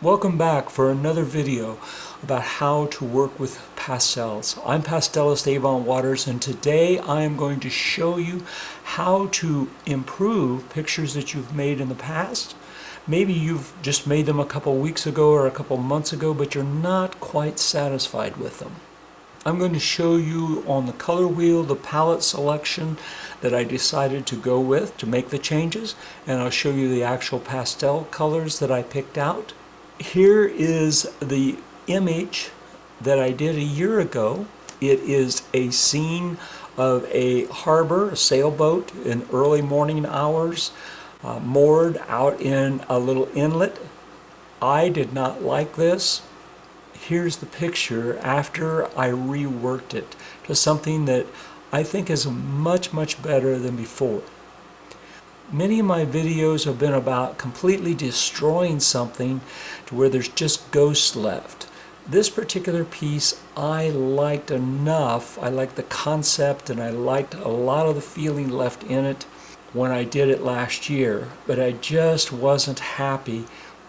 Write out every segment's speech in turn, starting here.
Welcome back for another video about how to work with pastels. I'm pastelist Avon Waters, and today I am going to show you how to improve pictures that you've made in the past. Maybe you've just made them a couple weeks ago or a couple months ago, but you're not quite satisfied with them. I'm going to show you on the color wheel the palette selection that I decided to go with to make the changes, and I'll show you the actual pastel colors that I picked out. Here is the image that I did a year ago. It is a scene of a harbor, a sailboat in early morning hours, moored out in a little inlet. I did not like this. Here's the picture after I reworked it to something that I think is much better than before. Many of my videos have been about completely destroying something to where there's just ghosts left. This particular piece I liked enough. I liked the concept and I liked a lot of the feeling left in it when I did it last year, but I just wasn't happy.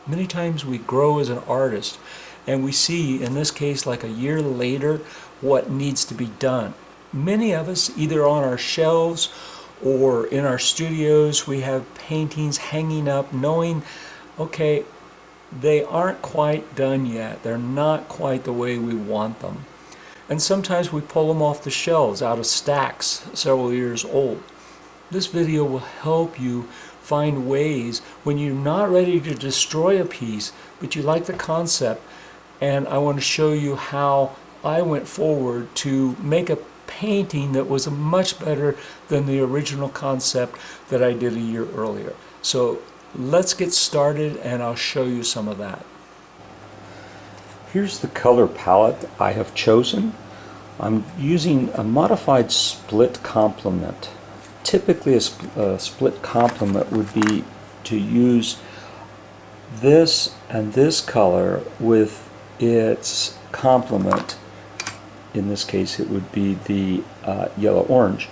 Many times we grow as an artist and we see, in this case, like a year later, what needs to be done. Many of us, either on our shelves or in our studios, we have paintings hanging up knowing, okay, they aren't quite done yet. They're not quite the way we want them. And sometimes we pull them off the shelves out of stacks several years old. This video will help you find ways when you're not ready to destroy a piece, but you like the concept, and I want to show you how I went forward to make a painting that was much better than the original concept that I did a year earlier. So let's get started and I'll show you some of that. Here's the color palette I have chosen. I'm using a modified split complement. Typically a split complement would be to use this and this color with its complement. In this case it would be the yellow-orange.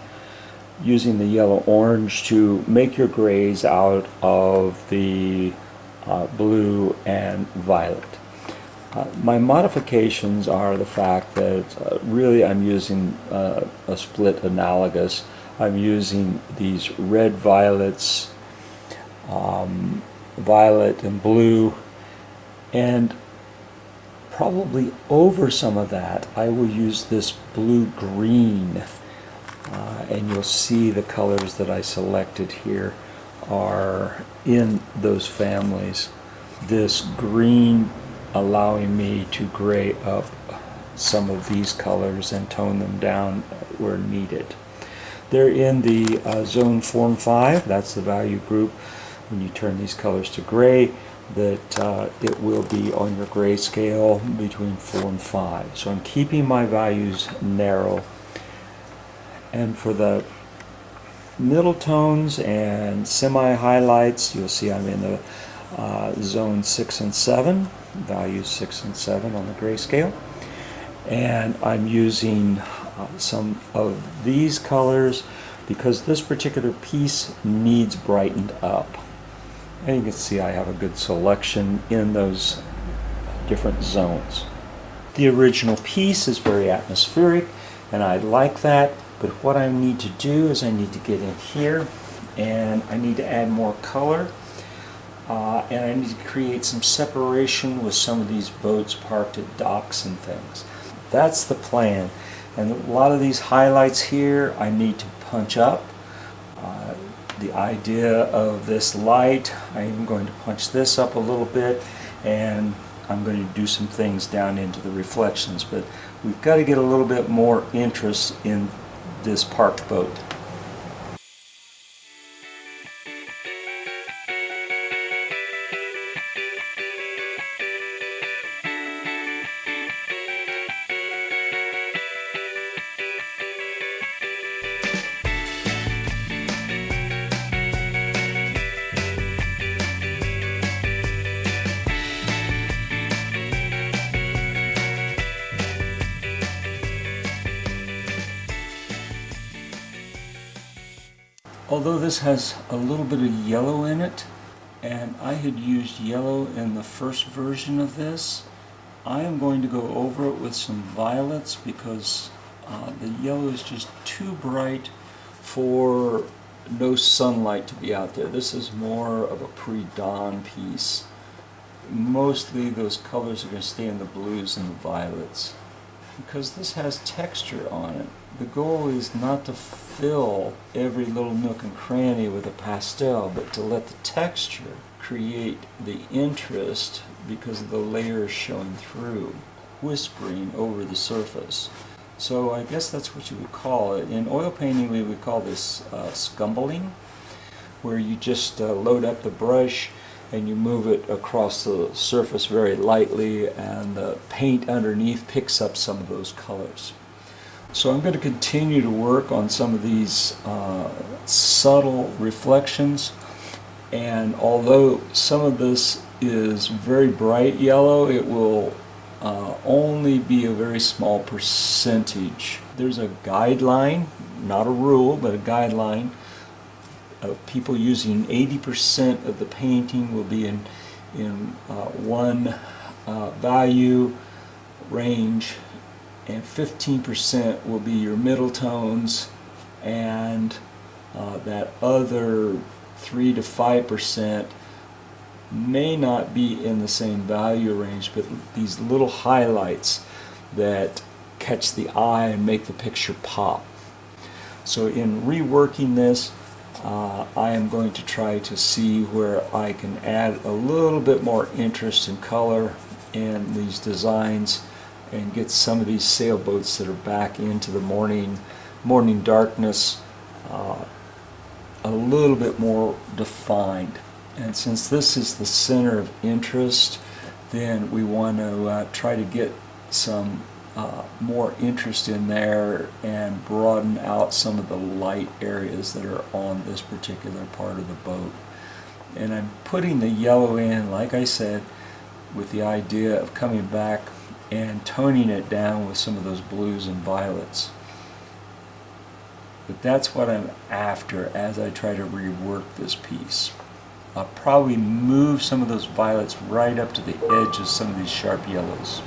Using the yellow-orange to make your grays out of the blue and violet. My modifications are the fact that really I'm using a split analogous. I'm using these red violets, violet and blue, and probably over some of that I will use this blue-green, and you'll see the colors that I selected here are in those families. This green allowing me to gray up some of these colors and tone them down where needed. They're in the zone 4 and 5, that's the value group. When you turn these colors to gray, that it will be on your gray scale between 4 and 5. So I'm keeping my values narrow. And for the middle tones and semi-highlights, you'll see I'm in the zone 6 and 7, values 6 and 7 on the gray scale. And I'm using some of these colors because this particular piece needs brightened up. And you can see I have a good selection in those different zones. The original piece is very atmospheric, and I like that, but what I need to do is I need to get in here, and I need to add more color, and I need to create some separation with some of these boats parked at docks and things. That's the plan, and a lot of these highlights here I need to punch up. The idea of this light, I'm going to punch this up a little bit, and I'm going to do some things down into the reflections, but we've got to get a little bit more interest in this parked boat. Although this has a little bit of yellow in it, and I had used yellow in the first version of this. I am going to go over it with some violets because the yellow is just too bright for no sunlight to be out there. This is more of a pre-dawn piece. Mostly those colors are going to stay in the blues and the violets. Because this has texture on it, the goal is not to fill every little nook and cranny with a pastel, but to let the texture create the interest because of the layers showing through, whispering over the surface. So I guess that's what you would call it. In oil painting we would call this scumbling, where you just load up the brush and you move it across the surface very lightly, and the paint underneath picks up some of those colors. So I'm going to continue to work on some of these subtle reflections, and although some of this is very bright yellow, it will only be a very small percentage. There's a guideline, not a rule, but a guideline of people using 80% of the painting will be in one value range, and 15% will be your middle tones, and that other 3 to 5% may not be in the same value range, but these little highlights that catch the eye and make the picture pop. So in reworking this, I am going to try to see where I can add a little bit more interest and color in these designs and get some of these sailboats that are back into the morning darkness a little bit more defined. And since this is the center of interest, then we want to try to get some more interest in there and broaden out some of the light areas that are on this particular part of the boat. And I'm putting the yellow in, like I said, with the idea of coming back and toning it down with some of those blues and violets. But that's what I'm after as I try to rework this piece. I'll probably move some of those violets right up to the edge of some of these sharp yellows.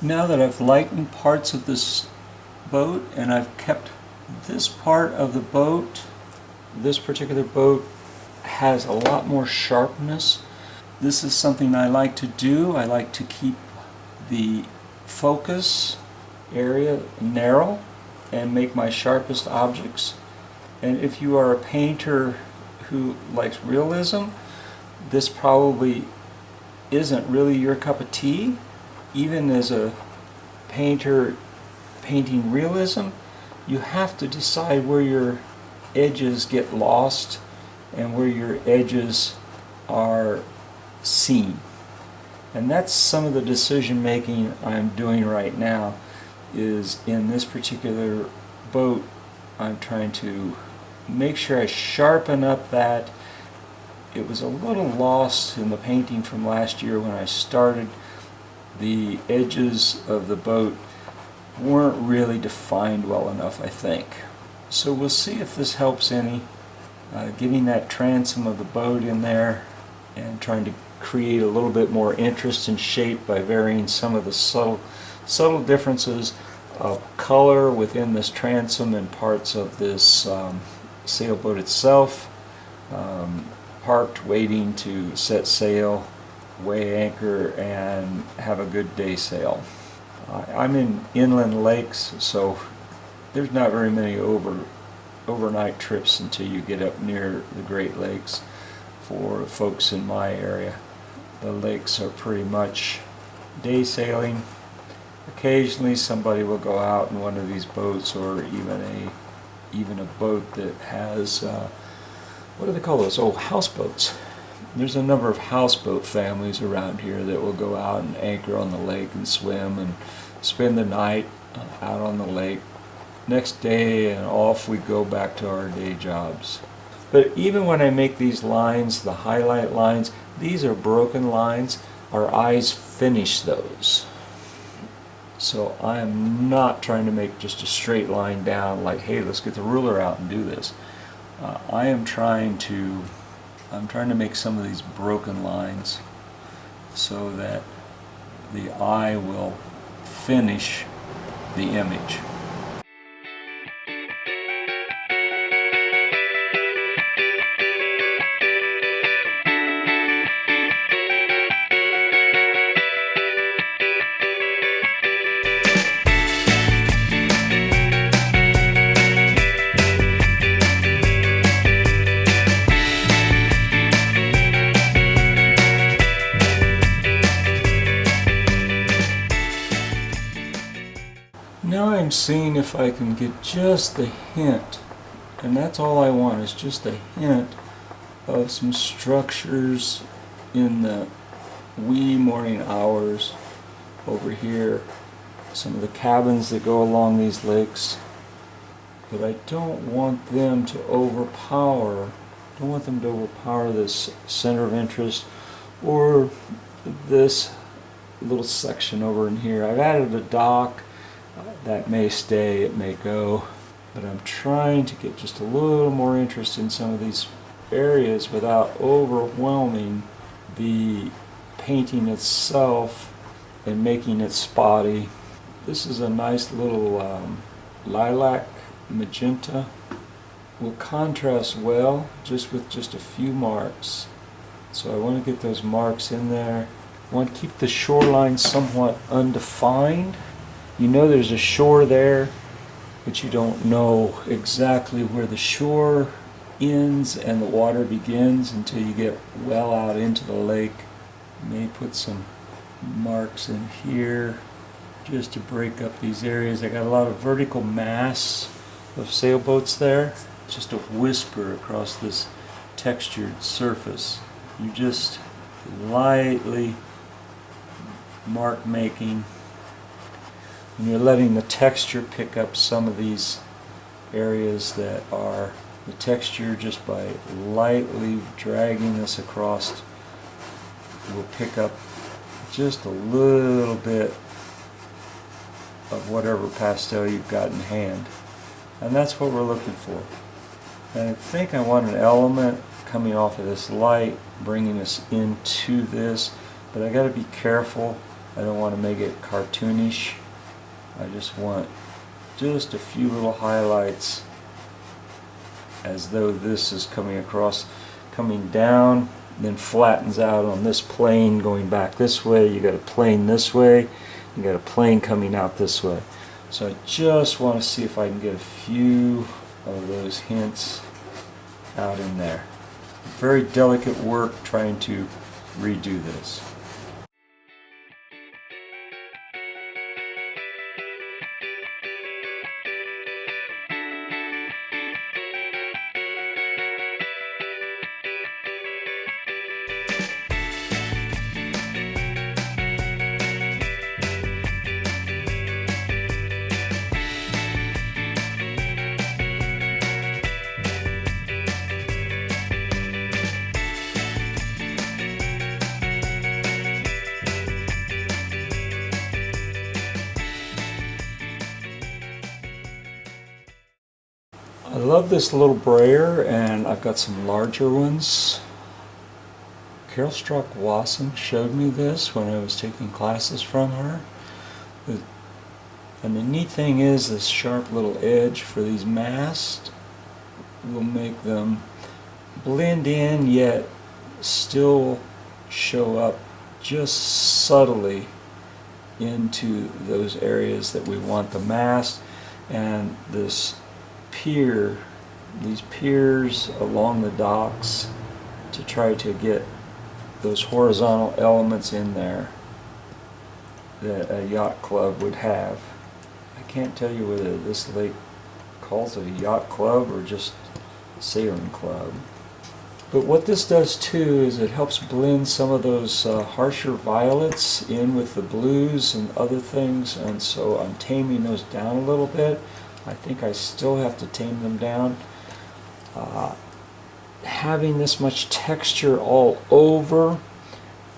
Now that I've lightened parts of this boat and I've kept this part of the boat, this particular boat has a lot more sharpness. This is something I like to do. I like to keep the focus area narrow and make my sharpest objects. And if you are a painter who likes realism, this probably isn't really your cup of tea. Even as a painter painting realism, you have to decide where your edges get lost and where your edges are seen. And that's some of the decision making I'm doing right now. Is in this particular boat, I'm trying to make sure I sharpen up that. It was a little lost in the painting from last year when I started. The edges of the boat weren't really defined well enough, I think. So we'll see if this helps any, getting that transom of the boat in there and trying to create a little bit more interest and shape by varying some of the subtle differences of color within this transom and parts of this sailboat itself, parked waiting to set sail, weigh anchor, and have a good day sail. I'm in inland lakes, so there's not very many overnight trips until you get up near the Great Lakes for folks in my area. The lakes are pretty much day sailing. Occasionally somebody will go out in one of these boats, or even a boat that has what do they call those? Oh, houseboats. There's a number of houseboat families around here that will go out and anchor on the lake and swim and spend the night out on the lake. Next day and off we go back to our day jobs. But even when I make these lines, the highlight lines, these are broken lines. Our eyes finish those. So I am not trying to make just a straight line down like, hey, let's get the ruler out and do this. I'm trying to make some of these broken lines so that the eye will finish the image. Now I'm seeing if I can get just the hint, and that's all I want, is just a hint of some structures in the wee morning hours over here. Some of the cabins that go along these lakes, but I don't want them to overpower this center of interest or this little section over in here. I've added a dock. That may stay, it may go, but I'm trying to get just a little more interest in some of these areas without overwhelming the painting itself and making it spotty. This is a nice little lilac magenta. Will contrast well just with just a few marks. So I want to get those marks in there. I want to keep the shoreline somewhat undefined. You know there's a shore there, but you don't know exactly where the shore ends and the water begins until you get well out into the lake. You may put some marks in here just to break up these areas. I got a lot of vertical mass of sailboats there. Just a whisper across this textured surface. You just lightly mark making. And you're letting the texture pick up some of these areas that are the texture just by lightly dragging this across will pick up just a little bit of whatever pastel you've got in hand. And that's what we're looking for. And I think I want an element coming off of this light, bringing us into this, but I got to be careful. I don't want to make it cartoonish. I just want just a few little highlights as though this is coming across, coming down, then flattens out on this plane going back this way. You got a plane this way, you got a plane coming out this way. So I just want to see if I can get a few of those hints out in there. Very delicate work trying to redo this. I love this little brayer, and I've got some larger ones. Carol Strock Wasson showed me this when I was taking classes from her. And the neat thing is this sharp little edge for these masts will make them blend in yet still show up just subtly into those areas that we want the mast. And this pier, these piers along the docks, to try to get those horizontal elements in there that a yacht club would have. I can't tell you whether this lake calls it a yacht club or just a sailing club. But what this does too is it helps blend some of those harsher violets in with the blues and other things, and so I'm taming those down a little bit. I think I still have to tame them down. Having this much texture all over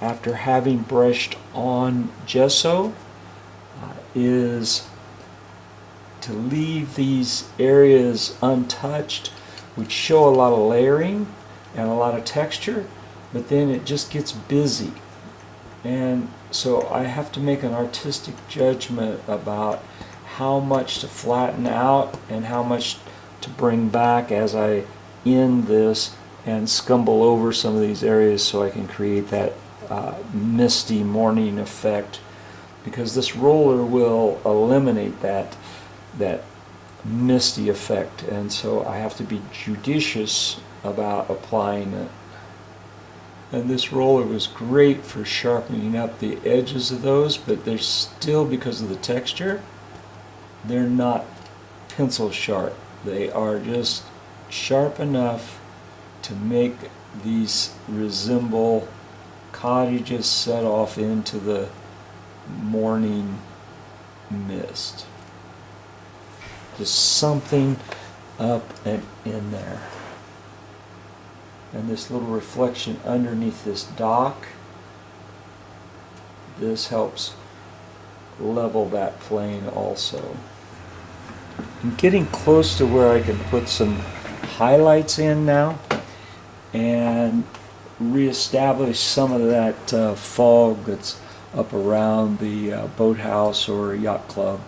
after having brushed on gesso is to leave these areas untouched, which show a lot of layering and a lot of texture, but then it just gets busy. And so I have to make an artistic judgment about how much to flatten out and how much to bring back as I end this and scumble over some of these areas so I can create that misty morning effect, because this roller will eliminate that misty effect, and so I have to be judicious about applying it. And this roller was great for sharpening up the edges of those, but they're still, because of the texture, they're not pencil sharp. They are just sharp enough to make these resemble cottages set off into the morning mist. Just something up and in there. And this little reflection underneath this dock, this helps level that plane also. I'm getting close to where I can put some highlights in now and reestablish some of that fog that's up around the boathouse or yacht club.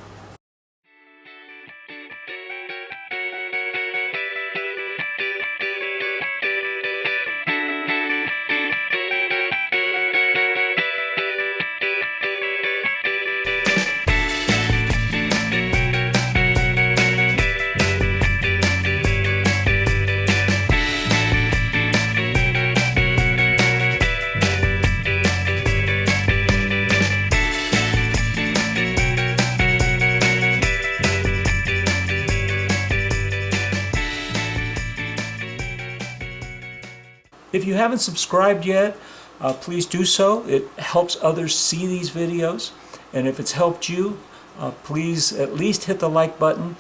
If you haven't subscribed yet, please do so. It helps others see these videos. And if it's helped you, please at least hit the like button,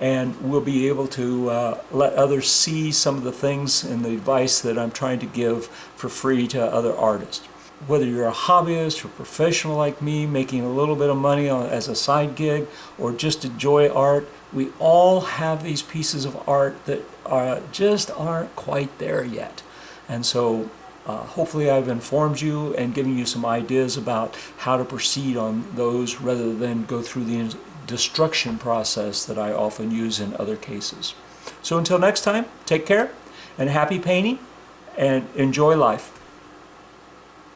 and we'll be able to let others see some of the things and the advice that I'm trying to give for free to other artists. Whether you're a hobbyist or professional like me, making a little bit of money as a side gig, or just enjoy art, we all have these pieces of art that just aren't quite there yet. And so hopefully I've informed you and given you some ideas about how to proceed on those rather than go through the destruction process that I often use in other cases. So until next time, take care and happy painting and enjoy life.